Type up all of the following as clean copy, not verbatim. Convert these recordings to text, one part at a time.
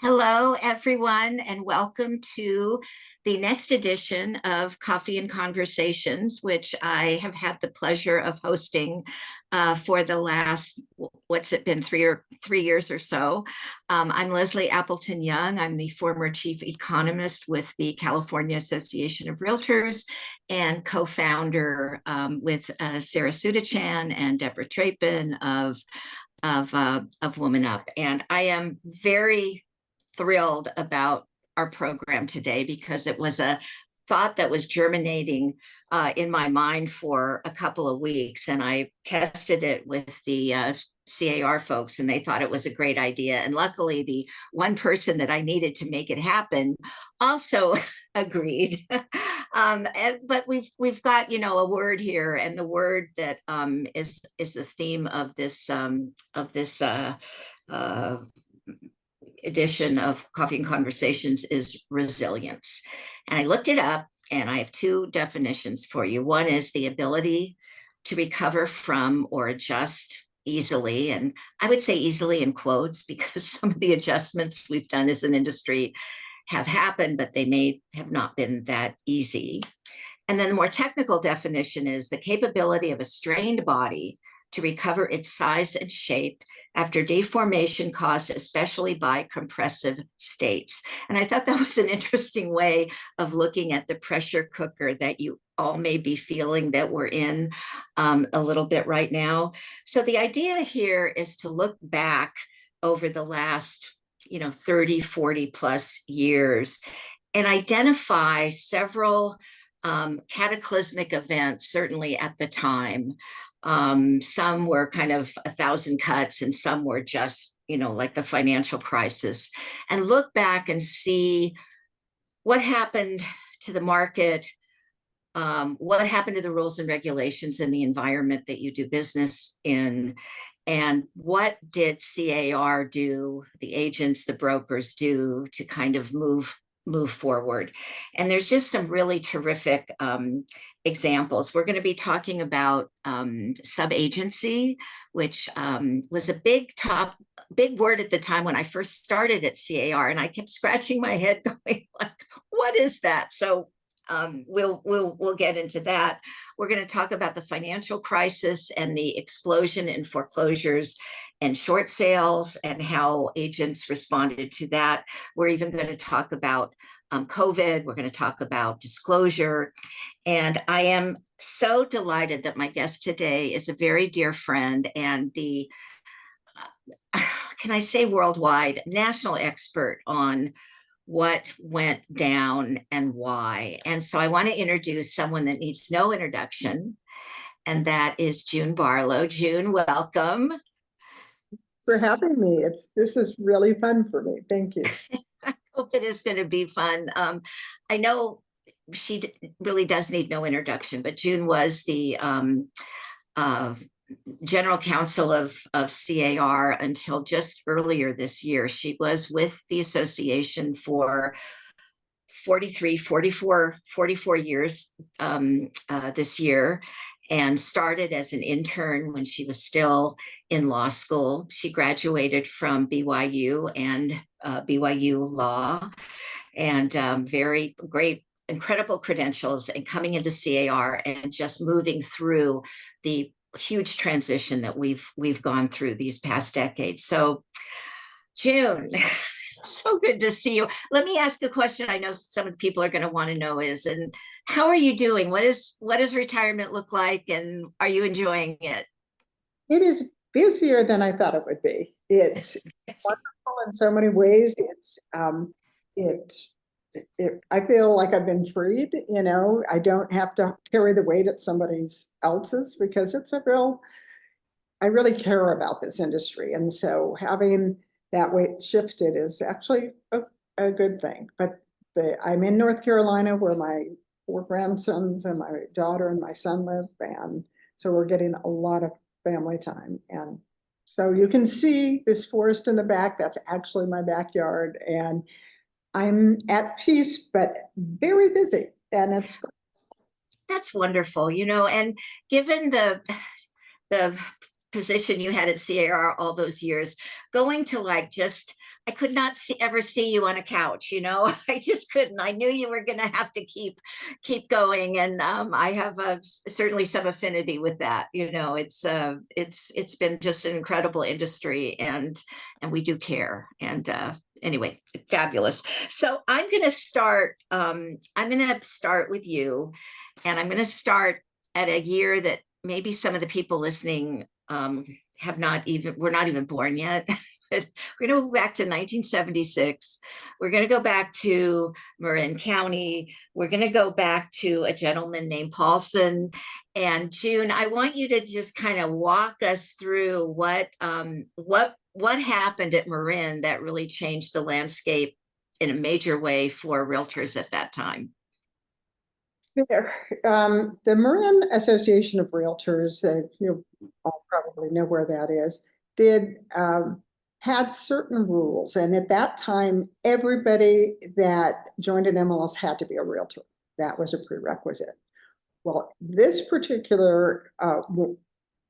Hello, everyone, and welcome to the next edition of Coffee and Conversations, which I have had the pleasure of hosting for the last, what's it been, 3 years or so. I'm Leslie Appleton-Young. I'm the former Chief Economist with the California Association of REALTORS and co-founder with Sarah Sudachan and Deborah Trapin of WomanUP. And I am very thrilled about our program today because it was a thought that was germinating in my mind for a couple of weeks, and I tested it with the CAR folks, and they thought it was a great idea. And luckily, the one person that I needed to make it happen also agreed. But we've got a word here, and the word that is the theme of this edition of Coffee and Conversations is resilience. And I looked it up, and I have two definitions for you. One is the ability to recover from or adjust easily. And I would say easily in quotes, because some of the adjustments we've done as an industry have happened, but they may have not been that easy. And then the more technical definition is the capability of a strained body to recover its size and shape after deformation caused especially by compressive states. And I thought that was an interesting way of looking at the pressure cooker that you all may be feeling that we're in a little bit right now. So the idea here is to look back over the last 30, 40 plus years and identify several cataclysmic events, certainly at the time. Some were kind of 1,000 cuts, and some were just, like the financial crisis, and look back and see what happened to the market, what happened to the rules and regulations in the environment that you do business in, and what did CAR do, the agents, the brokers do to kind of move forward. And there's just some really terrific examples. We're going to be talking about sub-agency, which was a big word at the time when I first started at CAR, and I kept scratching my head going, like, what is that? So we'll get into that. We're going to talk about the financial crisis and the explosion in foreclosures and short sales and how agents responded to that. We're even going to talk about COVID. We're going to talk about disclosure. And I am so delighted that my guest today is a very dear friend and the, can I say worldwide, national expert on what went down and why. And so I want to introduce someone that needs no introduction, and that is June Barlow. June, welcome. For having me. This is really fun for me. Thank you. I hope it is going to be fun. I know she really does need no introduction, but June was the General Counsel of CAR until just earlier this year. She was with the association for 44 years this year, and started as an intern when she was still in law school. She graduated from BYU and BYU Law, and very great, incredible credentials, and coming into CAR and just moving through the huge transition that we've gone through these past decades. So, June, so good to see you. Let me ask a question I know some people are going to want to know is, and how are you doing? What does retirement look like, and are you enjoying it? It is busier than I thought it would be. It's wonderful in so many ways. I feel like I've been freed. I don't have to carry the weight at somebody else's, because I really care about this industry. And so having that weight shifted is actually a good thing. But I'm in North Carolina, where my 4 grandsons and my daughter and my son live. And so we're getting a lot of family time. And so you can see this forest in the back. That's actually my backyard. And I'm at peace, but very busy. And that's wonderful, and given the position you had at CAR all those years, going to like just, I could not ever see you on a couch, you know. I just couldn't. I knew you were going to have to keep going, and I have certainly some affinity with that. You know, it's been just an incredible industry, and we do care. And anyway, fabulous. So I'm going to start. I'm going to start with you, and I'm going to start at a year that maybe some of the people listening we're not even born yet. We're going to go back to 1976. We're going to go back to Marin County. We're going to go back to a gentleman named Paulson. And June, I want you to just kind of walk us through what happened at Marin that really changed the landscape in a major way for realtors at that time. There, the Marin Association of Realtors, you all probably know where that is, had certain rules. And at that time, everybody that joined an MLS had to be a realtor. That was a prerequisite. Well, this particular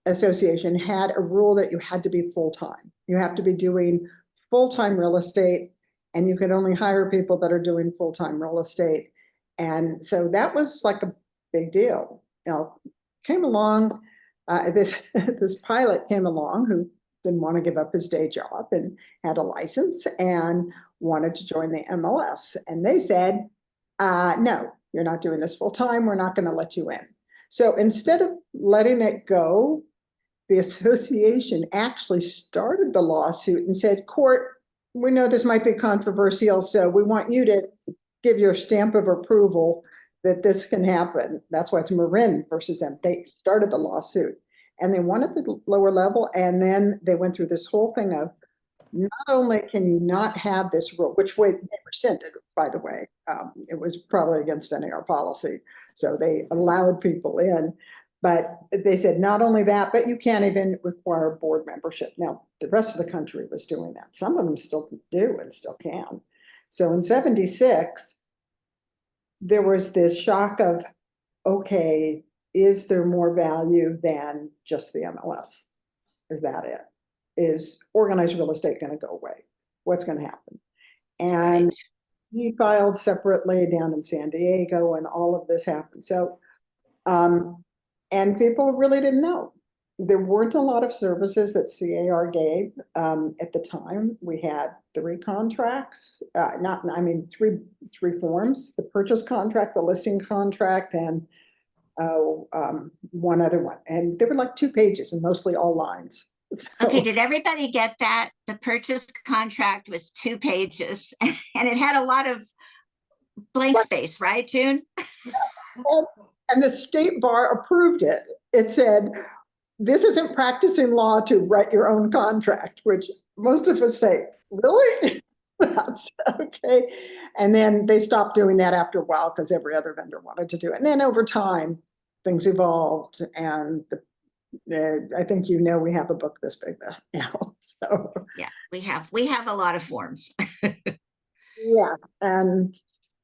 association had a rule that you had to be full-time. You have to be doing full-time real estate, and you can only hire people that are doing full-time real estate. And so that was like a big deal. Now, came along, this pilot came along who didn't want to give up his day job and had a license and wanted to join the MLS. And they said, no, you're not doing this full time. We're not going to let you in. So instead of letting it go, the association actually started the lawsuit and said, court, we know this might be controversial, so we want you to give your stamp of approval that this can happen. That's why it's Marin versus them. They started the lawsuit and they won at the lower level. And then they went through this whole thing of not only can you not have this rule, which way they rescinded, by the way, it was probably against NAR policy. So they allowed people in, but they said not only that, but you can't even require board membership. Now, the rest of the country was doing that. Some of them still do and still can. So in 76, there was this shock of, okay, is there more value than just the MLS? Is that it? Is organized real estate going to go away? What's going to happen? And he filed separately down in San Diego, and all of this happened. So, and people really didn't know. There weren't a lot of services that CAR gave at the time. We had 3 contracts, three forms: the purchase contract, the listing contract, and one other one. And they were like 2 pages and mostly all lines. Okay, did everybody get that? The purchase contract was 2 pages and it had a lot of blank space, right, June? And the state bar approved it. It said, this isn't practicing law to write your own contract, which most of us say, really? That's okay. And then they stopped doing that after a while because every other vendor wanted to do it. And then over time, things evolved. And I think we have a book this big now. So yeah, we have a lot of forms. Yeah,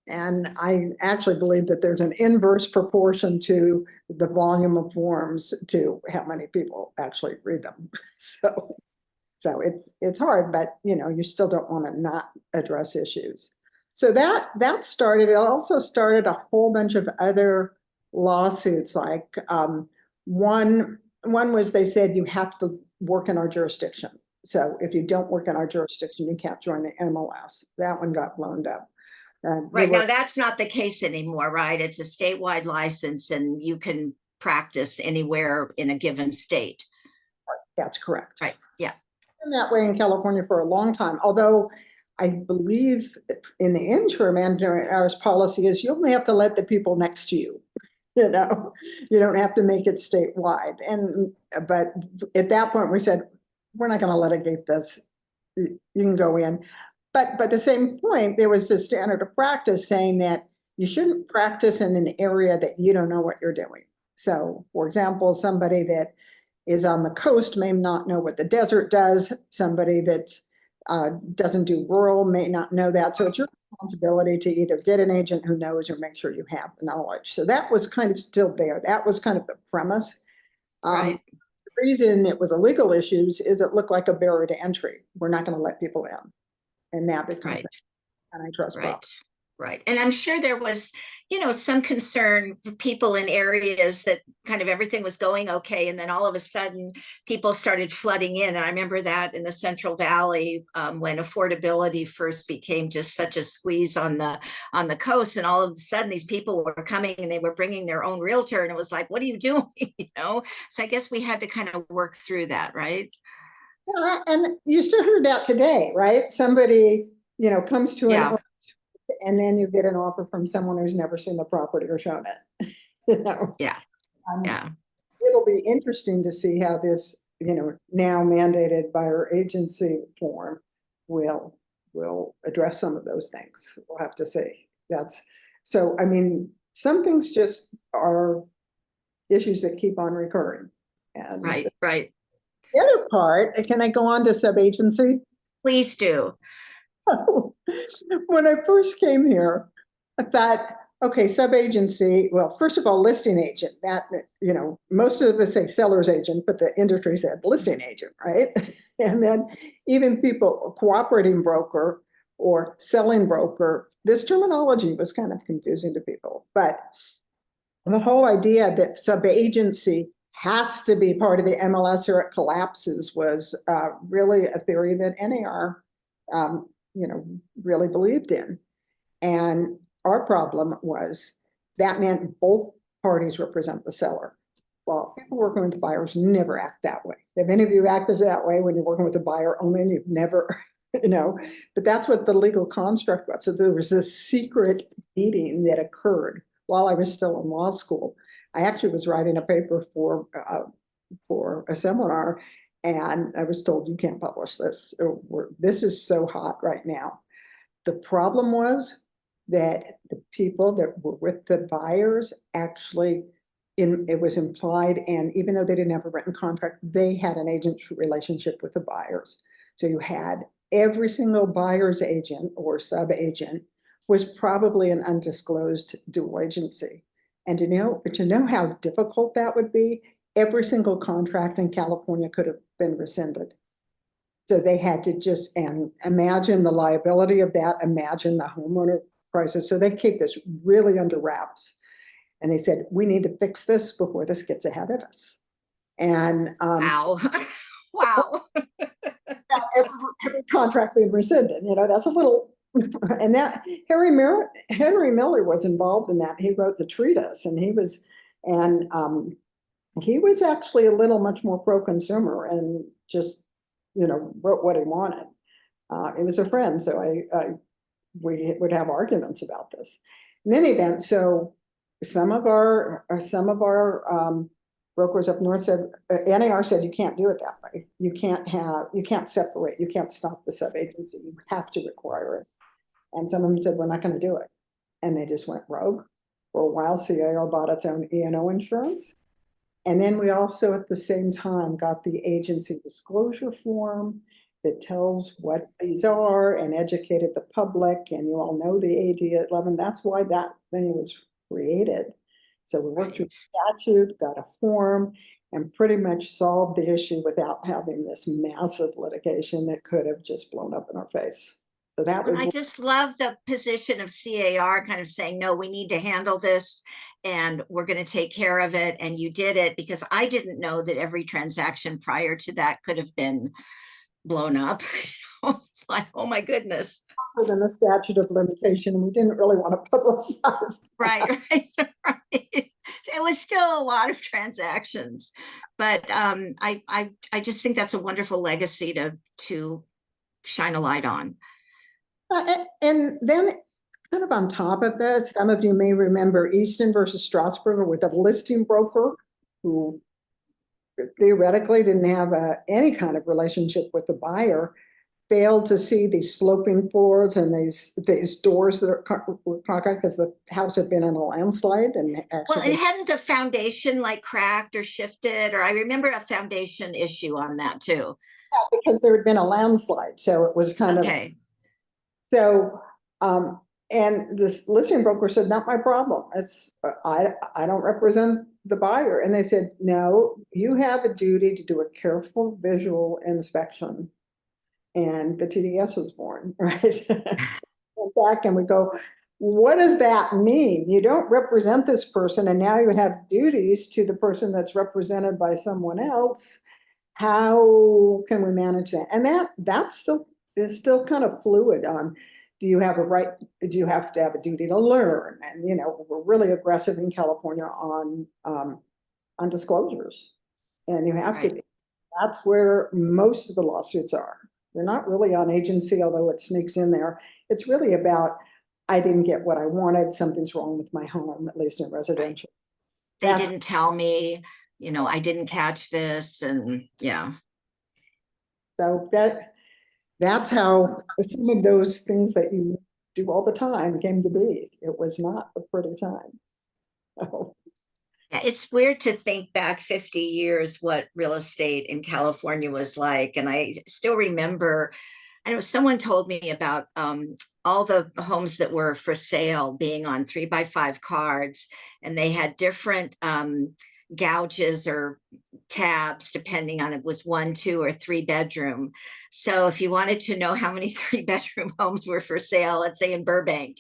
and I actually believe that there's an inverse proportion to the volume of forms to how many people actually read them. So it's hard, but you still don't want to not address issues. So that started. It also started a whole bunch of other lawsuits. Like one was, they said you have to work in our jurisdiction. So if you don't work in our jurisdiction, you can't join the MLS. That one got blown up. Right, now that's not the case anymore, right? It's a statewide license and you can practice anywhere in a given state. That's correct. Right, yeah. Been that way in California for a long time, although I believe in the interim, and our policy is you only have to let the people next to you. You don't have to make it statewide. But at that point we said, we're not going to litigate this. You can go in. But at the same point, there was a standard of practice saying that you shouldn't practice in an area that you don't know what you're doing. So, for example, somebody that is on the coast may not know what the desert does. Somebody that doesn't do rural may not know that. So it's your responsibility to either get an agent who knows or make sure you have the knowledge. So that was kind of still there. That was kind of the premise. Right. reason it was a legal issues is it looked like a barrier to entry. We're not going to let people in. And that becomes Right. an antitrust problem. Right. Right. And I'm sure there was, some concern for people in areas that kind of everything was going okay. And then all of a sudden people started flooding in. And I remember that in the Central Valley when affordability first became just such a squeeze on the coast. And all of a sudden these people were coming and they were bringing their own realtor. And it was like, what are you doing? So I guess we had to kind of work through that. Right. Yeah, and you still hear that today, right? Somebody, comes to Yeah. and then you get an offer from someone who's never seen the property or shown it. Yeah. Yeah. It'll be interesting to see how this, now mandated buyer agency form will address some of those things. We'll have to see. So, I mean, some things just are issues that keep on recurring. And Right. Right. the other part, can I go on to sub-agency? Please do. When I first came here, I thought, okay, sub-agency, well, first of all, listing agent, that, most of us say seller's agent, but the industry said listing agent, right? And then even people, cooperating broker or selling broker, this terminology was kind of confusing to people. But the whole idea that sub-agency has to be part of the MLS or it collapses was really a theory that NAR really believed in. And our problem was that meant both parties represent the seller. Well, people working with the buyers never act that way. If any of you acted that way when you're working with a buyer only, and you've never, but that's what the legal construct was. So there was this secret meeting that occurred while I was still in law school. I actually was writing a paper for a seminar, and I was told, you can't publish this. This is so hot right now. The problem was that the people that were with the buyers actually, it was implied, and even though they didn't have a written contract, they had an agent relationship with the buyers. So you had every single buyer's agent or sub-agent was probably an undisclosed dual agency. And to know how difficult that would be, every single contract in California could have been rescinded. So they had to just, and imagine the liability of that, imagine the homeowner crisis. So they keep this really under wraps. And they said, we need to fix this before this gets ahead of us. And Wow. Wow. every contract being rescinded, that's a little, and that Henry Miller was involved in that. He wrote the treatise, and he was actually a little much more pro-consumer and just, wrote what he wanted. He was a friend, so we would have arguments about this. In any event, so some of our brokers up north said, NAR said, you can't do it that way. You can't separate, you can't stop the sub-agency, you have to require it. And some of them said, we're not going to do it. And they just went rogue. For a while, CIO bought its own E&O insurance. And then we also, at the same time, got the agency disclosure form that tells what these are and educated the public. And you all know the AD 11. That's why that thing was created. So we worked through statute, got a form, and pretty much solved the issue without having this massive litigation that could have just blown up in our face. So that was. I just love the position of CAR kind of saying, no, we need to handle this and we're going to take care of it. And you did it, because I didn't know that every transaction prior to that could have been blown up. It's like, oh my goodness. Within the statute of limitation, and we didn't really want to publicize. Right. It was still a lot of transactions, but I just think that's a wonderful legacy to shine a light on. And then kind of on top of this, some of you may remember Easton versus Strasburger with a listing broker who theoretically didn't have any kind of relationship with the buyer, failed to see these sloping floors and these doors that were concrete because the house had been in a landslide. And well, it hadn't the foundation like cracked or shifted, or I remember a foundation issue on that too. Yeah, because there had been a landslide, so it was kind of. So And this listing broker said, not my problem. I don't represent the buyer. And they said, no, you have a duty to do a careful visual inspection. And the TDS was born, right? Went back and we go, what does that mean? You don't represent this person, and now you have duties to the person that's represented by someone else. How can we manage that? And that still is still kind of fluid on, do you have a right, do you have to have a duty to learn? And, we're really aggressive in California on disclosures. And you have to be. That's where most of the lawsuits are. They're not really on agency, although it sneaks in there. It's really about, I didn't get what I wanted. Something's wrong with my home, at least in residential. They didn't tell me, I didn't catch this, and yeah. So that's how some of those things that you do all the time came to be. It was not a pretty time. Oh. Yeah, it's weird to think back 50 years what real estate in California was like. And I still remember, I know someone told me about all the homes that were for sale being on 3x5 cards, and they had different gouges or tabs depending on it was 1, 2, or 3 bedroom. So if you wanted to know how many 3-bedroom homes were for sale, let's say in Burbank,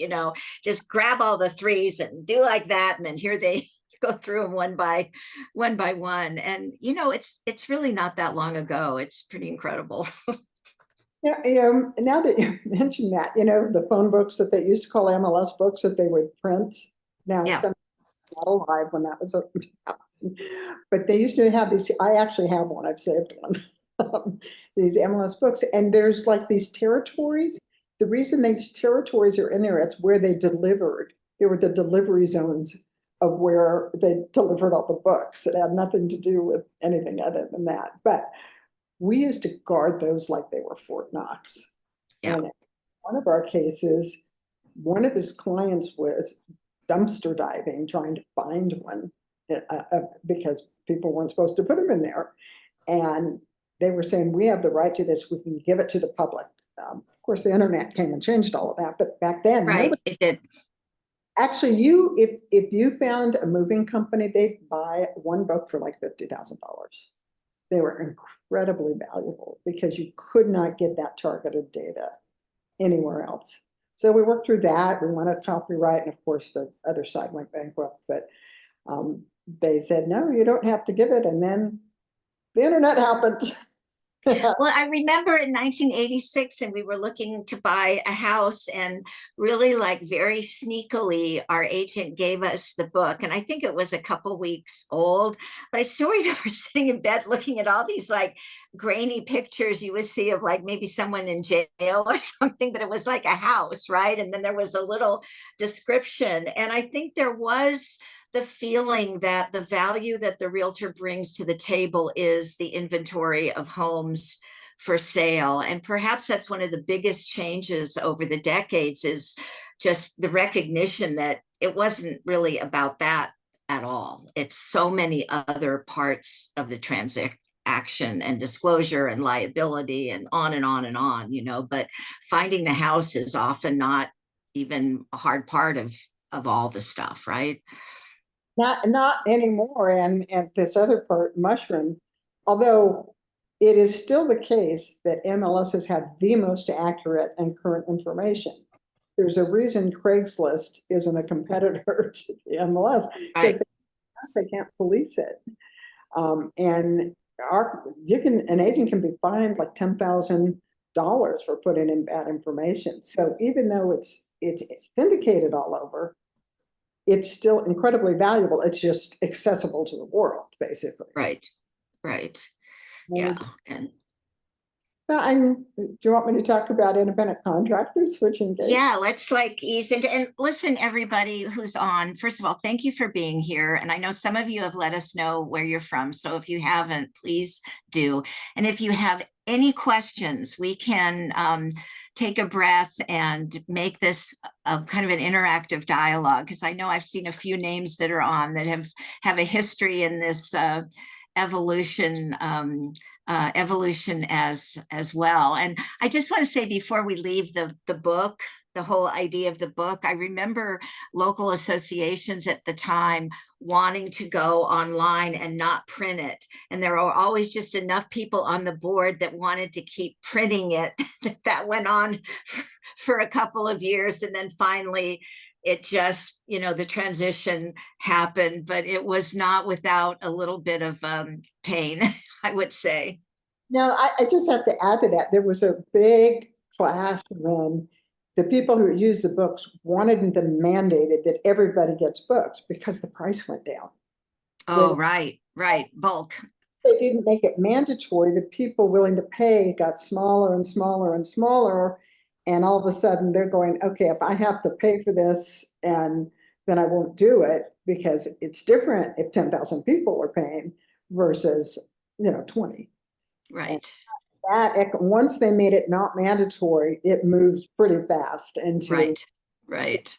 just grab all the 3s and do like that, and then here they go through them one by one. And it's really not that long ago. It's pretty incredible. Yeah, now that you mentioned that, the phone books that they used to call MLS books that they would print. Now, Yeah. some not alive when that was but they used to have these. I actually have one. I've saved one. These MLS books, and there's like these territories. The reason these territories are in there, it's where they delivered. They were the delivery zones of where they delivered all the books. It had nothing to do with anything other than that. But we used to guard those like they were Fort Knox. Yeah. And one of our cases, one of his clients was dumpster diving, trying to find one because people weren't supposed to put them in there. And they were saying, we have the right to this. We can give it to the public. Of course, the internet came and changed all of that. But back then, right, it did. Actually, if you found a moving company, they'd buy one book for like $50,000. They were incredibly valuable because you could not get that targeted data anywhere else. So we worked through that. We wanted copyright, and of course the other side went bankrupt, but they said, no, you don't have to give it. And then the internet happened. Well, I remember in 1986, and we were looking to buy a house, and really like very sneakily, our agent gave us the book. And I think it was a couple weeks old, but I still remember sitting in bed looking at all these like grainy pictures you would see of like maybe someone in jail or something, but it was like a house, right? And then there was a little description. And I think there was the feeling that the value that the realtor brings to the table is the inventory of homes for sale. And perhaps that's one of the biggest changes over the decades, is just the recognition that it wasn't really about that at all. It's so many other parts of the transaction and disclosure and liability and on and on and on, but finding the house is often not even a hard part of all the stuff, right? Not anymore. And this other part, mushroom, although it is still the case that MLSs have the most accurate and current information. There's a reason Craigslist isn't a competitor to the MLS, because they can't police it. And an agent can be fined like $10,000 for putting in bad information. So even though it's syndicated all over, it's still incredibly valuable. It's just accessible to the world, basically. Right. Yeah. And do you want me to talk about independent contractors switching gears? yeah, let's like ease into, and listen, everybody who's on, first of all, thank you for being here. And I know some of you have let us know where you're from. So if you haven't, please do. And if you have any questions, we can take a breath and make this kind of an interactive dialogue, because I know I've seen a few names that are on that have a history in this evolution as well. And I just want to say before we leave the book, the whole idea of the book. I remember local associations at the time wanting to go online and not print it. And there were always just enough people on the board that wanted to keep printing it. That went on for a couple of years. And then finally, it just, the transition happened, but it was not without a little bit of pain, I would say. Now, I just have to add to that. There was a big clash when the people who used the books wanted them mandated that everybody gets books because the price went down. Oh, right, bulk. They didn't make it mandatory. The people willing to pay got smaller and smaller and smaller. And all of a sudden they're going, okay, if I have to pay for this, and then I won't do it because it's different if 10,000 people are paying versus, 20. Right. And that once they made it not mandatory, it moves pretty fast into. Right.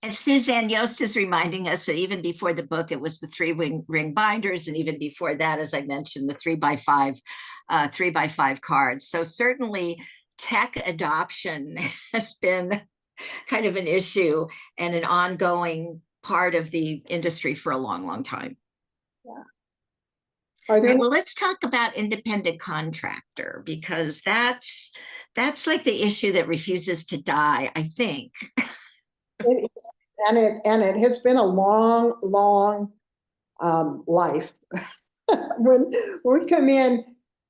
And Suzanne Yost is reminding us that even before the book, it was the ring binders, and even before that, as I mentioned, the 3x5 cards. So certainly, tech adoption has been kind of an issue and an ongoing part of the industry for a long, long time. Yeah. Right, well, let's talk about independent contractor, because that's like the issue that refuses to die, I think. And it has been a long life. when we come in,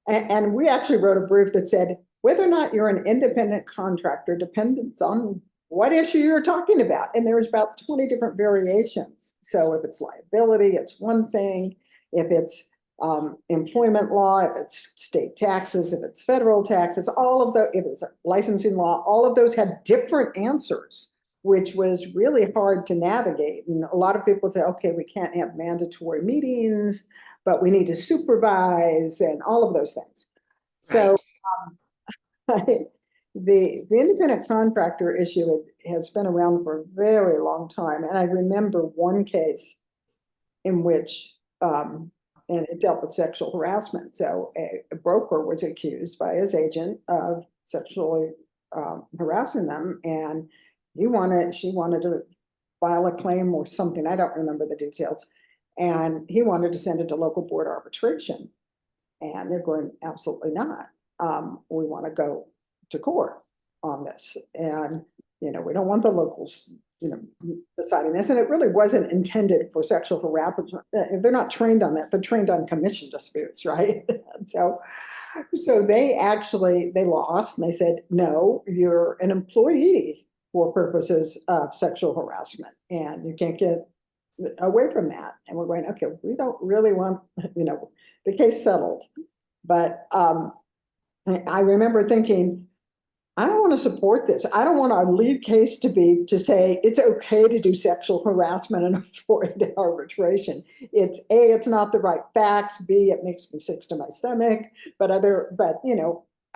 and we actually wrote a brief that said whether or not you're an independent contractor depends on what issue you're talking about, and there's about 20 different variations. So if it's liability, it's one thing. If it's employment law, if it's state taxes, if it's federal taxes, if it's licensing law, all of those had different answers, which was really hard to navigate. And a lot of people say, okay, we can't have mandatory meetings, but we need to supervise and all of those things. So the independent contractor issue has been around for a very long time. And I remember one case in which, and it dealt with sexual harassment. So a broker was accused by his agent of sexually harassing them, and she wanted to file a claim or something. I don't remember the details. And he wanted to send it to local board arbitration. And they're going, absolutely not. We want to go to court on this. And, we don't want the locals, deciding this. And it really wasn't intended for sexual harassment. They're not trained on that. They're trained on commission disputes, right? So they lost, and they said, no, you're an employee for purposes of sexual harassment, and you can't get away from that. And we're going, okay, we don't really want, the case settled. But I remember thinking, I don't want to support this. I don't want our lead case to say it's okay to do sexual harassment and avoid arbitration. It's A, it's not the right facts. B, it makes me sick to my stomach. But I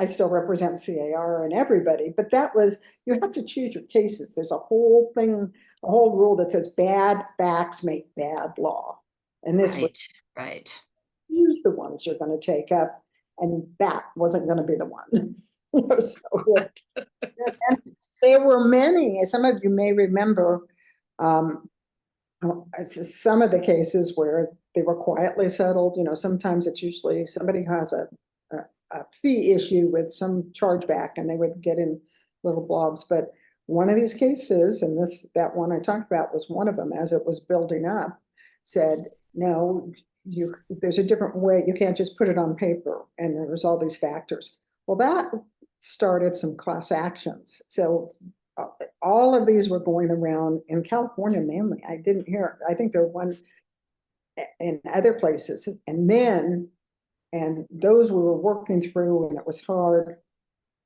still represent CAR and everybody. But you have to choose your cases. There's a whole rule that says bad facts make bad law. And this right. Choose the ones you're going to take up, and that wasn't going to be the one. And there were many, as some of you may remember, some of the cases where they were quietly settled. Sometimes it's usually somebody has a fee issue with some chargeback, and they would get in little blobs. But one of these cases, and that one I talked about was one of them, as it was building up, said, no, there's a different way. You can't just put it on paper. And there was all these factors. Well, that started some class actions. So all of these were going around in California mainly. I think there were one in other places. And those we were working through, and it was hard.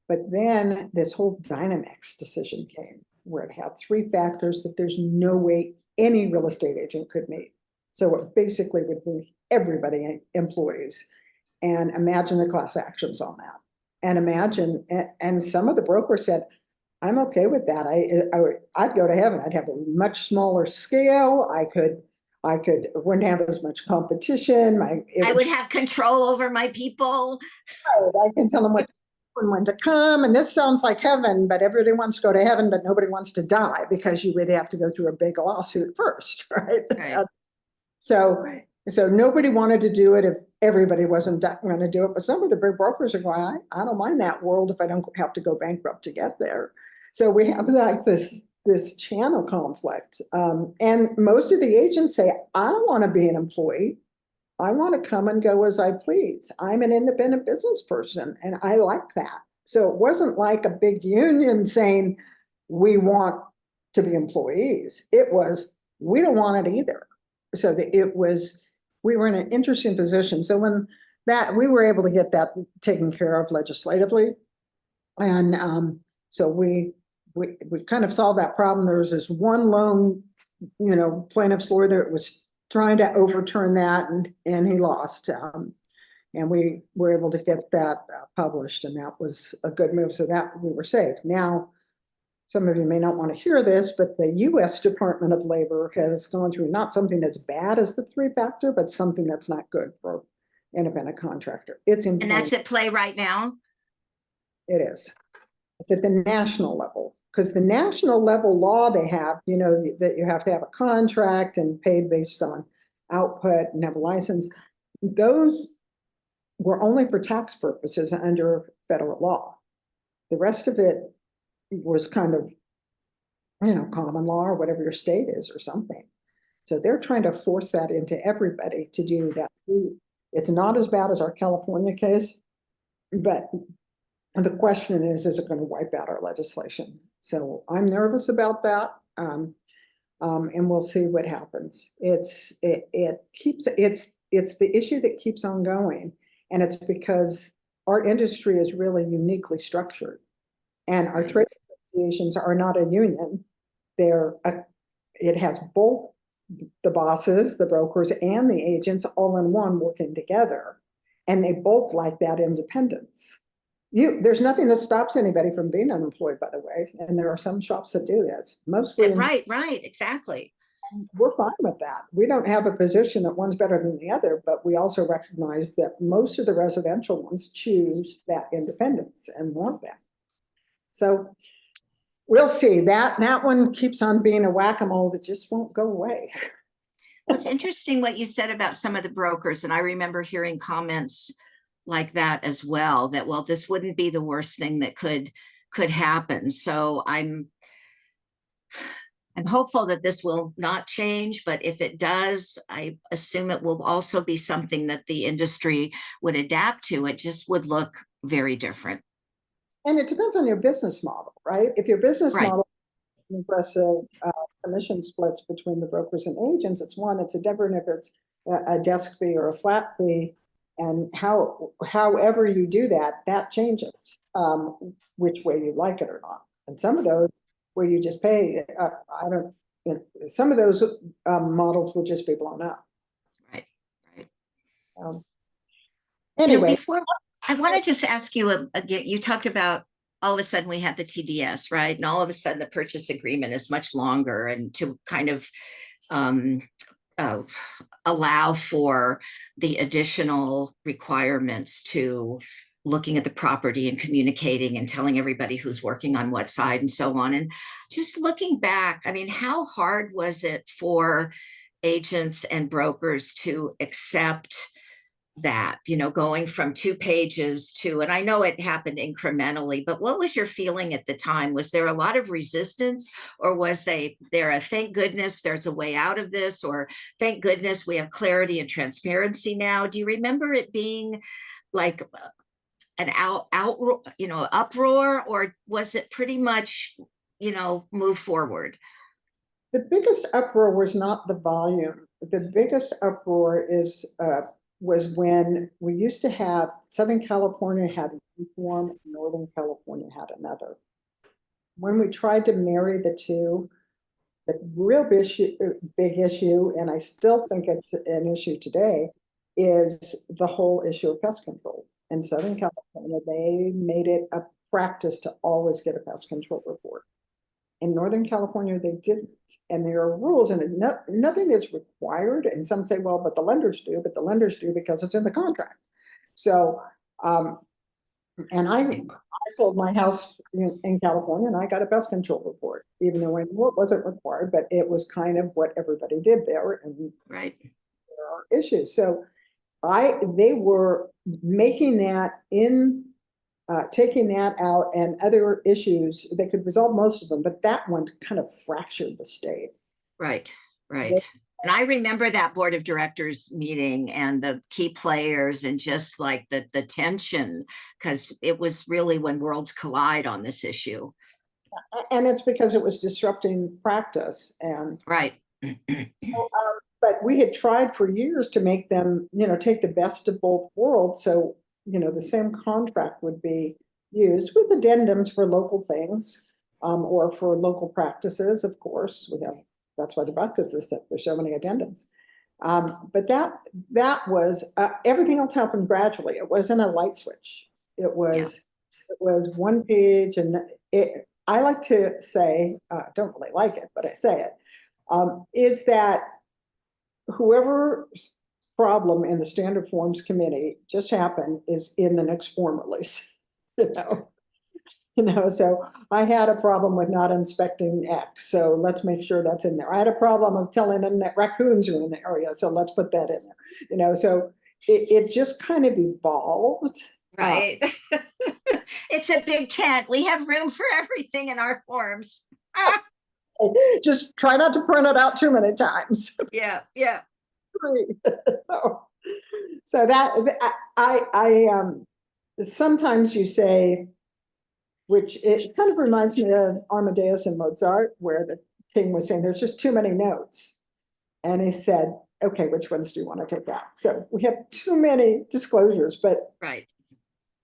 But then this whole Dynamics decision came, where it had 3 factors that there's no way any real estate agent could meet. So it basically would be everybody, employees. And imagine the class actions on that. And some of the brokers said, I'm okay with that. I'd go to heaven. I'd have a much smaller scale. Wouldn't have as much competition. I would have control over my people. I can tell them what. when to come, and this sounds like heaven, but everybody wants to go to heaven, but nobody wants to die because you would have to go through a big lawsuit first, right? Right. So nobody wanted to do it if everybody wasn't going to do it. But some of the big brokers are going, I don't mind that world if I don't have to go bankrupt to get there. So we have like this channel conflict. And most of the agents say, I don't want to be an employee. I want to come and go as I please. I'm an independent business person, and I like that. So it wasn't like a big union saying, we want to be employees. It was, we don't want it either. So we were in an interesting position. So when we were able to get that taken care of legislatively. And so we kind of solved that problem. There was this one lone, plaintiff's lawyer that was trying to overturn that, and he lost. And we were able to get that published, and that was a good move. So that we were safe. Now, some of you may not want to hear this, but the U.S. Department of Labor has gone through not something that's bad as the 3-factor, but something that's not good for independent contractor. And that's at play right now? It is. It's at the national level, because the national level law they have, that you have to have a contract and paid based on output and have a license. Those were only for tax purposes under federal law. The rest of it was kind of, common law or whatever your state is or something. So they're trying to force that into everybody to do that. It's not as bad as our California case, but the question is it going to wipe out our legislation? So I'm nervous about that. And we'll see what happens. It's the issue that keeps on going. And it's because our industry is really uniquely structured, and our trade associations are not a union. It has both the bosses, the brokers, and the agents all in one working together. And they both like that independence. There's nothing that stops anybody from being unemployed, by the way. And there are some shops that do this. Mostly. Right, exactly. We're fine with that. We don't have a position that one's better than the other, but we also recognize that most of the residential ones choose that independence and want that. So we'll see. That one keeps on being a whack-a-mole that just won't go away. It's interesting what you said about some of the brokers, and I remember hearing comments like that as well, that, well, this wouldn't be the worst thing that could happen. So I'm hopeful that this will not change, but if it does, I assume it will also be something that the industry would adapt to. It just would look very different. And it depends on your business model, right? If your business model is aggressive commission splits between the brokers and agents, it's a different if it's a desk fee or a flat fee. And however you do that changes which way you like it or not. And some of those where you just pay, some of those models will just be blown up. Right. Anyway. Before, I want to just ask you again, you talked about all of a sudden we had the TDS, right? And all of a sudden the purchase agreement is much longer, and to kind of allow for the additional requirements to looking at the property and communicating and telling everybody who's working on what side and so on. And just looking back, I mean, how hard was it for agents and brokers to accept that, going from 2 pages to, and I know it happened incrementally, but what was your feeling at the time? Was there a lot of resistance, or was there a thank goodness there's a way out of this, or thank goodness we have clarity and transparency now? Do you remember it being like an uproar, or was it pretty much, move forward? The biggest uproar was not the volume. The biggest uproar was when we used to have Southern California had one form and Northern California had another. When we tried to marry the two, the real big issue, and I still think it's an issue today, is the whole issue of pest control. In Southern California, they made it a practice to always get a pest control report. In Northern California, they didn't. And there are rules, and nothing is required. And some say, well, but the lenders do because it's in the contract. So And I sold my house in California and I got a pest control report, even though I knew it wasn't required, but it was kind of what everybody did there. And Right. there are issues. So they were making that taking that out and other issues, they could resolve most of them, but that one kind of fractured the state. Right, right. And I remember that board of directors meeting and the key players and just like the tension, because it was really when worlds collide on this issue. And it's because it was disrupting practice. And right. But we had tried for years to make them, take the best of both worlds. So, the same contract would be used with addendums for local things, or for local practices, of course. That's why the buck is this, there's so many addendums. But that was everything else happened gradually. It wasn't a light switch. It was one page, and I like to say, don't really like it, but I say it, is that whoever's problem in the standard forms committee just happened is in the next form release. So I had a problem with not inspecting X, so let's make sure that's in there. I had a problem of telling them that raccoons are in the area, so let's put that in there. So it just kind of evolved. Right. It's a big tent. We have room for everything in our forms. Just try not to print it out too many times. Yeah. So that I sometimes you say, which it kind of reminds me of Amadeus and Mozart, where the king was saying there's just too many notes. And he said, okay, which ones do you want to take out? So we have too many disclosures, but right.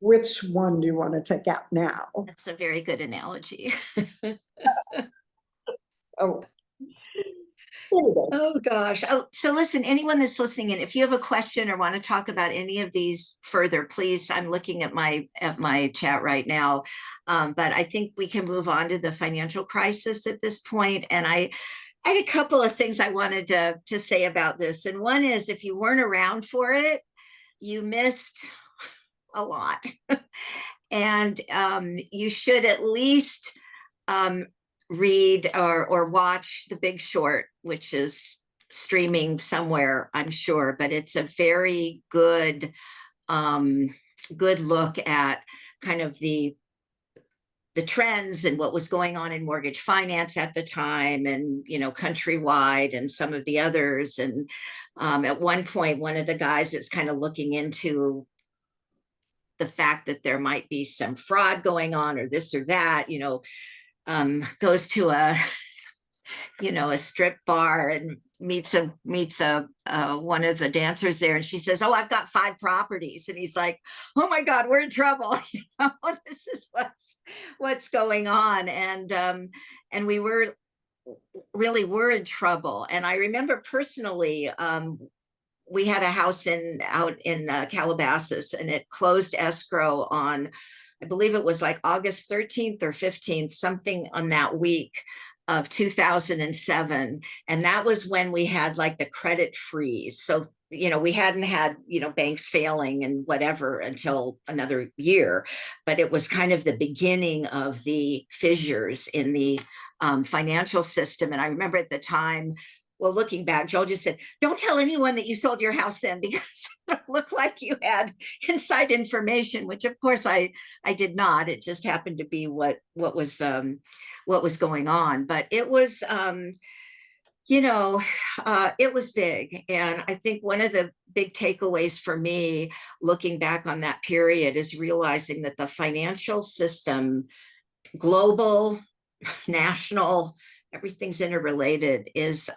Which one do you want to take out now? That's a very good analogy. Oh. Oh gosh. Oh, so listen, anyone that's listening in, if you have a question or want to talk about any of these further, please, I'm looking at my chat right now. But I think we can move on to the financial crisis at this point. And I had a couple of things I wanted to say about this. And one is, if you weren't around for it, you missed a lot. And you should at least read or watch The Big Short, which is streaming somewhere, I'm sure, but it's a very good look at kind of the trends and what was going on in mortgage finance at the time, and countrywide, and some of the others. And at one point, one of the guys is kind of looking into the fact that there might be some fraud going on, or this or that, goes to a strip bar and meets one of the dancers there, and she says, "Oh, I've got 5 properties," and he's like, "Oh my God, we're in trouble." This is what's going on, and we were in trouble. And I remember personally, we had a house out in Calabasas, and it closed escrow on, I believe it was like August 13th or 15th, something on that week of 2007. And that was when we had like the credit freeze. So, we hadn't had, banks failing and whatever until another year, but it was kind of the beginning of the fissures in the financial system. And I remember at the time, well, looking back, Joel just said, "Don't tell anyone that you sold your house then, because it looked like you had inside information," which of course I did not. It just happened to be what was going on. But it was, it was big. And I think one of the big takeaways for me looking back on that period is realizing that the financial system, global, national, everything's interrelated, is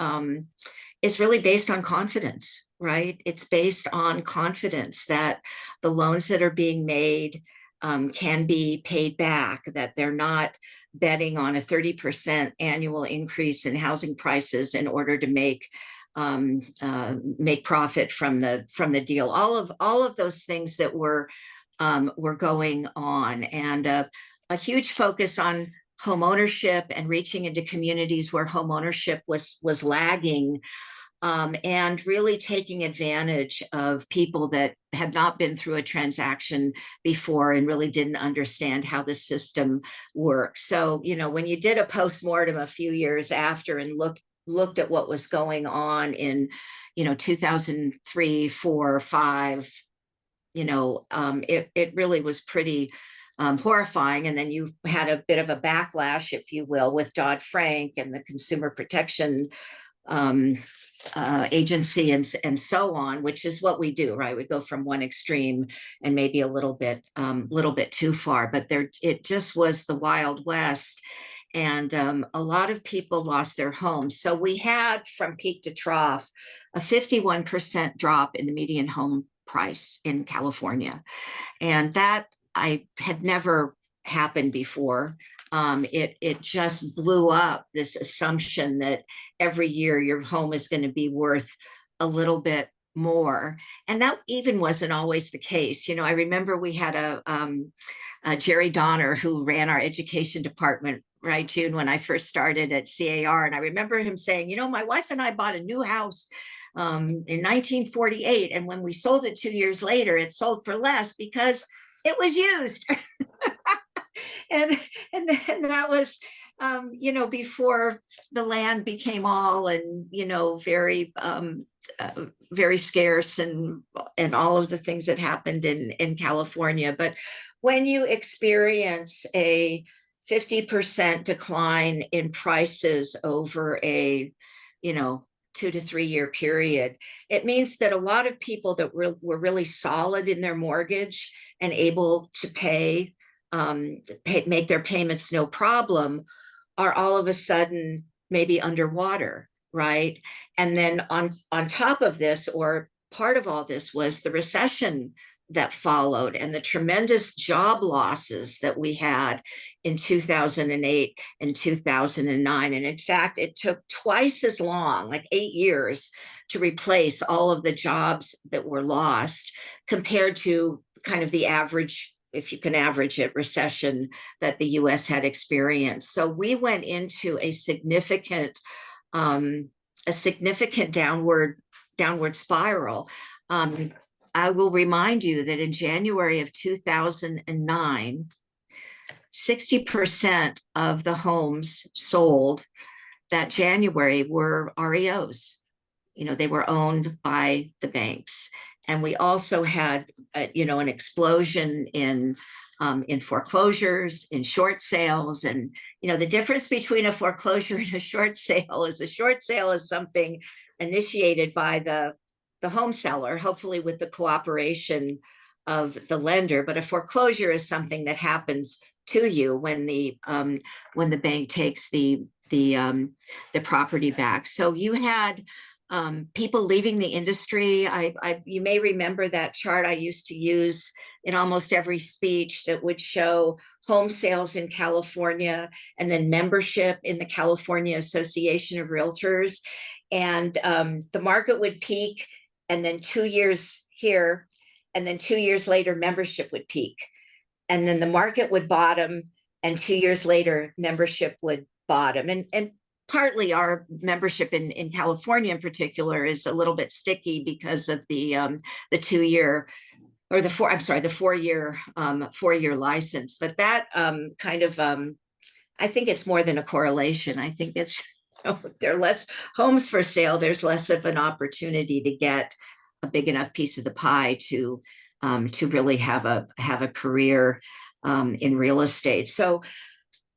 really based on confidence, right? It's based on confidence that the loans that are being made can be paid back, that they're not betting on a 30% annual increase in housing prices in order to make profit from the deal. All of those things that were going on, and a huge focus on home ownership and reaching into communities where home ownership was lagging. and really taking advantage of people that had not been through a transaction before and really didn't understand how the system works. So, you know, when you did a postmortem a few years after and looked at what was going on in, you know, 2003, 4, 5, you know, it really was pretty horrifying. And then you had a bit of a backlash, if you will, with Dodd-Frank and the Consumer Protection um, agency and so on, which is what we do, right? We go from one extreme and maybe a little bit too far, but it just was the Wild West. And a lot of people lost their homes. So we had, from peak to trough, a 51% drop in the median home price in California. And that I had never happened before. It just blew up this assumption that every year your home is going to be worth a little bit more. And that even wasn't always the case. You know, I remember we had a Jerry Donner who ran our education department, right, June, when I first started at CAR. And I remember him saying, you know, my wife and I bought a new house in 1948. And when we sold it 2 years later, it sold for less because it was used. and then that was you know, before the land became all and, you know, very scarce and all of the things that happened in California. But when you experience a 50% decline in prices over a, you know, 2 to 3 year period, it means that a lot of people that were really solid in their mortgage and able to make their payments no problem are all of a sudden maybe underwater, right? And then on top of this, or part of all this, was the recession that followed and the tremendous job losses that we had in 2008 and 2009. And in fact, it took twice as long, like 8 years, to replace all of the jobs that were lost compared to kind of the average, if you can average it, recession that the US had experienced. So we went into a significant downward spiral. I will remind you that in January of 2009, 60% of the homes sold that January were REOs. You know, they were owned by the banks. And we also had, you know, an explosion in foreclosures, in short sales. And, you know, the difference between a foreclosure and a short sale is something initiated by the home seller, hopefully with the cooperation of the lender. But a foreclosure is something that happens to you when the bank takes the property back. So you had people leaving the industry. You may remember that chart I used to use in almost every speech that would show home sales in California and then membership in the California Association of REALTORS. And the market would peak, and then 2 years here, and then 2 years later, membership would peak. And then the market would bottom, and 2 years later, membership would bottom. And partly our membership in California in particular is a little bit sticky because of the 2 year, or the 4-year license. But that I think it's more than a correlation. I think it's, you know, there are less homes for sale. There's less of an opportunity to get a big enough piece of the pie to really have a career in real estate. So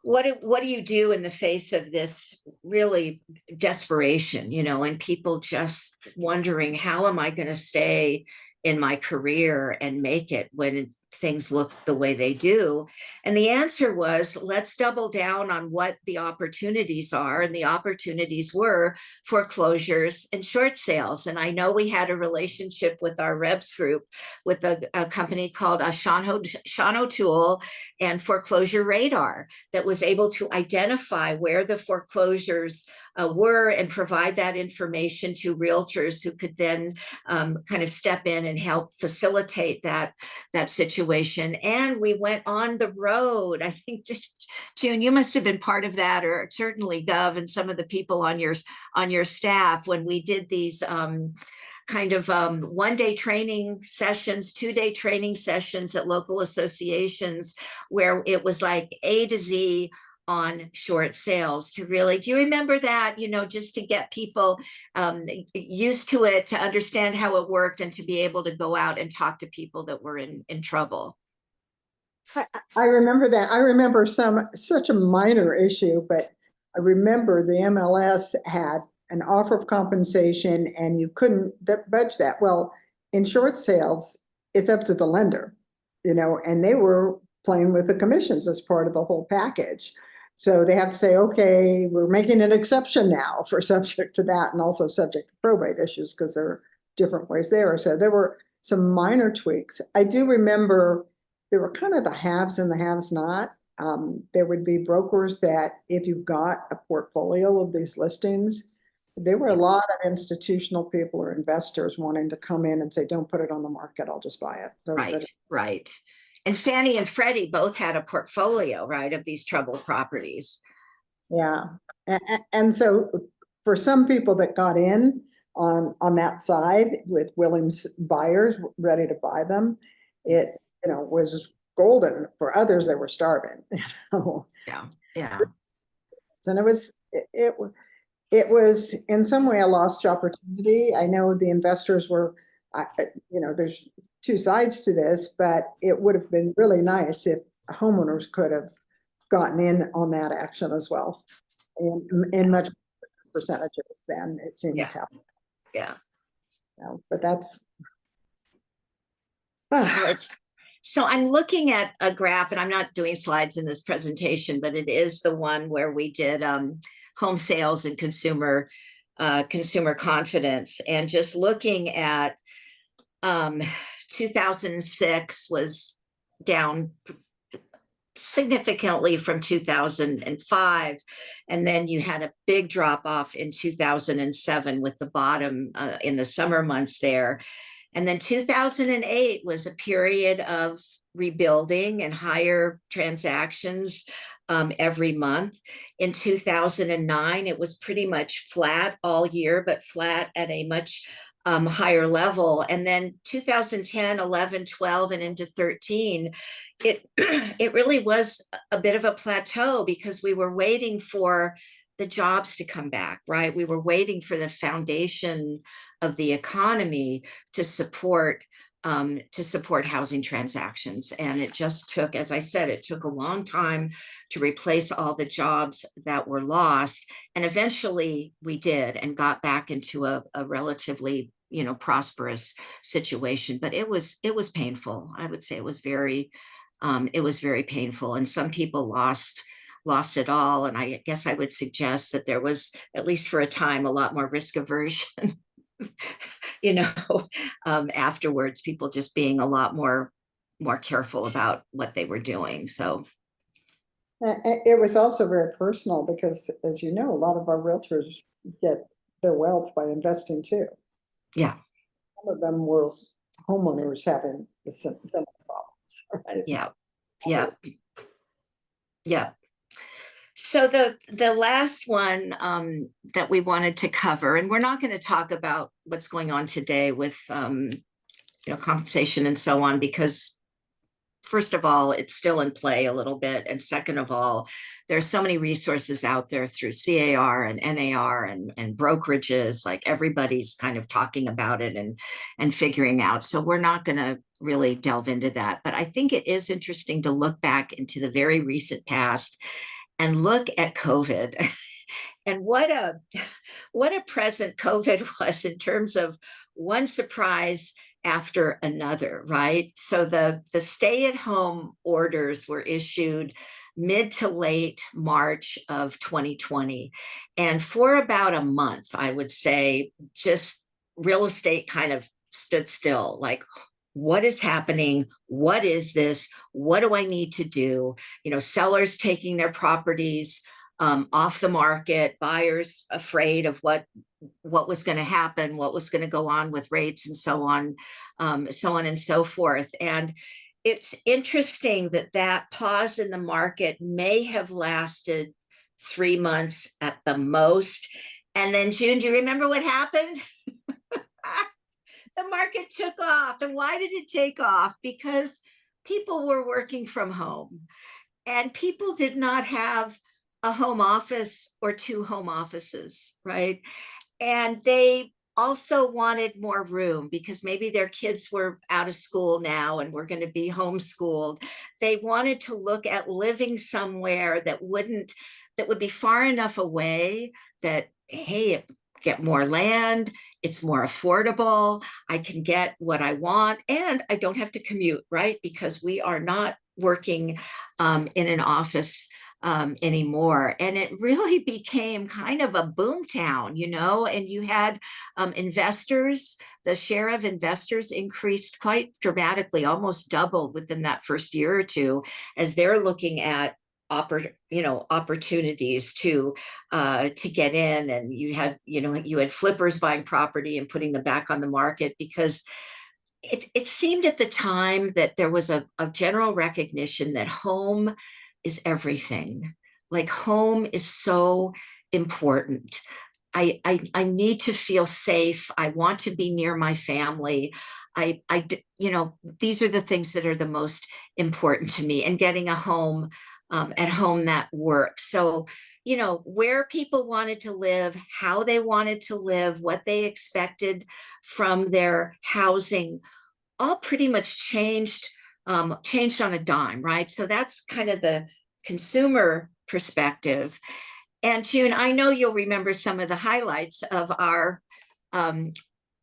what do you do in the face of this really desperation, you know, and people just wondering, how am I going to stay in my career and make it when things look the way they do? And the answer was, let's double down on what the opportunities are. And the opportunities were foreclosures and short sales. And I know we had a relationship with our Rebs group with a company called Sean O'Toole and Foreclosure Radar that was able to identify where the foreclosures were and provide that information to realtors who could then kind of step in and help facilitate that situation. situation, and we went on the road. I think, June, you must have been part of that, or certainly Gov and some of the people on your staff, when we did these kind of 1-day training sessions, 2-day training sessions at local associations, where it was like A to Z on short sales. To really, do you remember that, just to get people used to it, to understand how it worked, and to be able to go out and talk to people that were in trouble? I remember that. I remember such a minor issue, but I remember the MLS had an offer of compensation and you couldn't budge that. Well, in short sales, it's up to the lender, and they were playing with the commissions as part of the whole package. So they have to say, okay, we're making an exception now for subject to that, and also subject to probate issues, because there are different ways there. So there were some minor tweaks. I do remember there were kind of the haves and the haves not. There would be brokers that, if you got a portfolio of these listings, there were a lot of institutional people or investors wanting to come in and say, don't put it on the market, I'll just buy it. Right. And Fannie and Freddie both had a portfolio, right, of these troubled properties. Yeah. And so for some people that got in on that side with willing buyers ready to buy them, it was golden. For others, they were starving. Yeah. And it was in some way a lost opportunity. I know the investors were, there's two sides to this, but it would have been really nice if homeowners could have gotten in on that action as well, in much percentages than it seems to happen. Yeah. But that's. So I'm looking at a graph, and I'm not doing slides in this presentation, but it is the one where we did home sales and consumer confidence, and just looking at 2006 was down significantly from 2005, and then you had a big drop off in 2007 with the bottom in the summer months there. And then 2008 was a period of rebuilding and higher transactions every month. In 2009, it was pretty much flat all year, but flat at a much higher level. And then 2010, 11, 12, and into 13, it really was a bit of a plateau, because we were waiting for the jobs to come back, right? We were waiting for the foundation of the economy to support housing transactions. And it just took, as I said, it took a long time to replace all the jobs that were lost. And eventually we did, and got back into a relatively, prosperous situation. But it was painful. I would say it was very painful. And some people lost it all. And I guess I would suggest that there was, at least for a time, a lot more risk aversion afterwards, people just being a lot more careful about what they were doing. So it was also very personal, because, as you know, a lot of our realtors get their wealth by investing too. Yeah. Some of them were homeowners having similar problems. Right? Yeah. So the last one that we wanted to cover, and we're not going to talk about what's going on today with compensation and so on, because first of all, it's still in play a little bit, and second of all, there's so many resources out there through CAR and NAR and brokerages, like everybody's kind of talking about it and figuring out. So we're not going to really delve into that. But I think it is interesting to look back into the very recent past and look at COVID and what a present COVID was, in terms of one surprise after another, right? So the stay-at-home orders were issued mid to late March of 2020. And for about a month, I would say, just real estate kind of stood still, like, what is happening? What is this? What do I need to do? Sellers taking their properties off the market, buyers afraid of what was going to happen, what was going to go on with rates, and so on and so forth. And it's interesting that that pause in the market may have lasted 3 months at the most. And then, June, do you remember what happened? The market took off. And why did it take off? Because people were working from home and people did not have a home office or two home offices, right? And they also wanted more room because maybe their kids were out of school now and were going to be homeschooled. They wanted to look at living somewhere that would be far enough away that, hey, get more land, it's more affordable, I can get what I want, and I don't have to commute, right? Because we are not working in an office anymore. And it really became kind of a boom town, and you had investors, the share of investors increased quite dramatically, almost doubled within that first year or two, as they're looking at opportunities to get in. And you had flippers buying property and putting them back on the market because it seemed at the time that there was a general recognition that home is everything. Like home is so important. I need to feel safe. I want to be near my family. These are the things that are the most important to me, and getting a home at home that works. So, where people wanted to live, how they wanted to live, what they expected from their housing, all pretty much changed on a dime, right? So that's kind of the consumer perspective. And June, I know you'll remember some of the highlights of our um,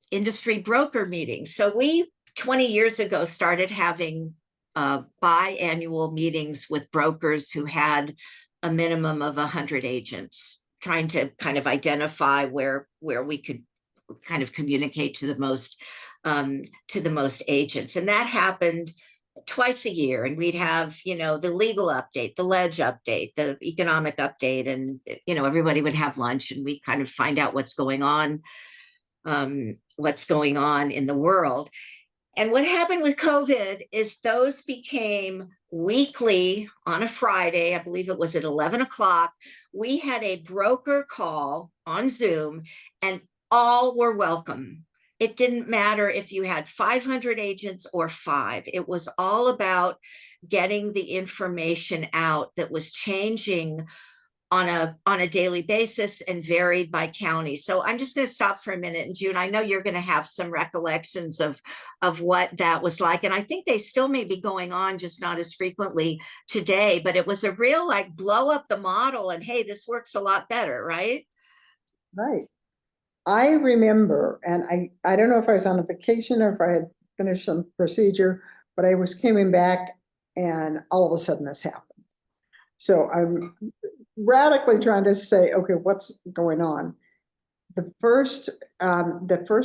industry broker meetings. So we 20 years ago started having biannual meetings with brokers who had a minimum of 100 agents, trying to kind of identify where we could kind of communicate to the most agents. And that happened twice a year, and we'd have the legal update, the ledge update, the economic update, and everybody would have lunch and we kind of find out what's going on in the world. And what happened with COVID is those became weekly on a Friday. I believe it was at 11 o'clock. We had a broker call on Zoom, and all were welcome. It didn't matter if you had 500 agents or 5. It was all about getting the information out that was changing on a daily basis and varied by county. So I'm just going to stop for a minute. And June, I know you're going to have some recollections of what that was like. And I think they still may be going on, just not as frequently today, but it was a real blow up the model and, hey, this works a lot better, right? Right. I remember, and I don't know if I was on a vacation or if I had finished some procedure, but I was coming back and all of a sudden this happened. So I'm radically trying to say, okay, what's going on? The first